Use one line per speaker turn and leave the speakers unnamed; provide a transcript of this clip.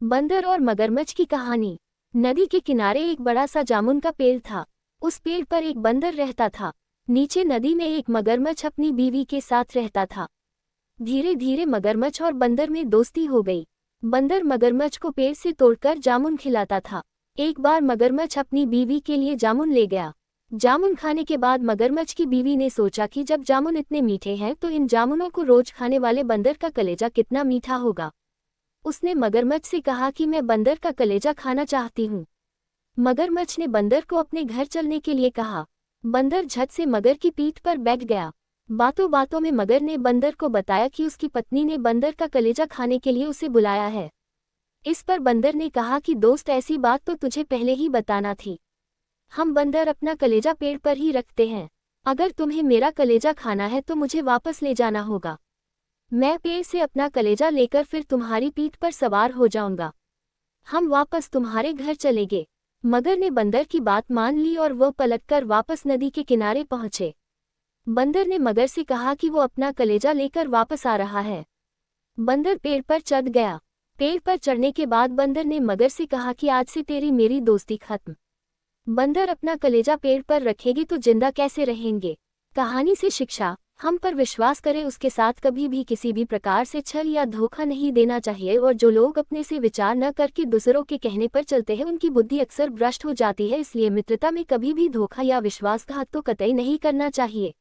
बंदर और मगरमच्छ की कहानी। नदी के किनारे एक बड़ा सा जामुन का पेड़ था। उस पेड़ पर एक बंदर रहता था। नीचे नदी में एक मगरमच्छ अपनी बीवी के साथ रहता था। धीरे धीरे मगरमच्छ और बंदर में दोस्ती हो गई। बंदर मगरमच्छ को पेड़ से तोड़कर जामुन खिलाता था। एक बार मगरमच्छ अपनी बीवी के लिए जामुन ले गया। जामुन खाने के बाद मगरमच्छ की बीवी ने सोचा कि जब जामुन इतने मीठे हैं तो इन जामुनों को रोज खाने वाले बंदर का कलेजा कितना मीठा होगा। उसने मगरमच्छ से कहा कि मैं बंदर का कलेजा खाना चाहती हूँ। मगरमच्छ ने बंदर को अपने घर चलने के लिए कहा। बंदर झट से मगर की पीठ पर बैठ गया। बातों बातों में मगर ने बंदर को बताया कि उसकी पत्नी ने बंदर का कलेजा खाने के लिए उसे बुलाया है। इस पर बंदर ने कहा कि दोस्त, ऐसी बात तो तुझे पहले ही बताना थी। हम बंदर अपना कलेजा पेड़ पर ही रखते हैं। अगर तुम्हें मेरा कलेजा खाना है तो मुझे वापस ले जाना होगा। मैं पेड़ से अपना कलेजा लेकर फिर तुम्हारी पीठ पर सवार हो जाऊंगा। हम वापस तुम्हारे घर चलेंगे। मगर ने बंदर की बात मान ली और वह पलटकर वापस नदी के किनारे पहुंचे। बंदर ने मगर से कहा कि वो अपना कलेजा लेकर वापस आ रहा है। बंदर पेड़ पर चढ़ गया। पेड़ पर चढ़ने के बाद बंदर ने मगर से कहा कि आज से तेरी मेरी दोस्ती खत्म। बंदर अपना कलेजा पेड़ पर रखेगी तो जिंदा कैसे रहेंगे। कहानी से शिक्षा, हम पर विश्वास करें उसके साथ कभी भी किसी भी प्रकार से छल या धोखा नहीं देना चाहिए। और जो लोग अपने से विचार न करके दूसरों के कहने पर चलते हैं उनकी बुद्धि अक्सर भ्रष्ट हो जाती है। इसलिए मित्रता में कभी भी धोखा या विश्वासघात तो कतई नहीं करना चाहिए।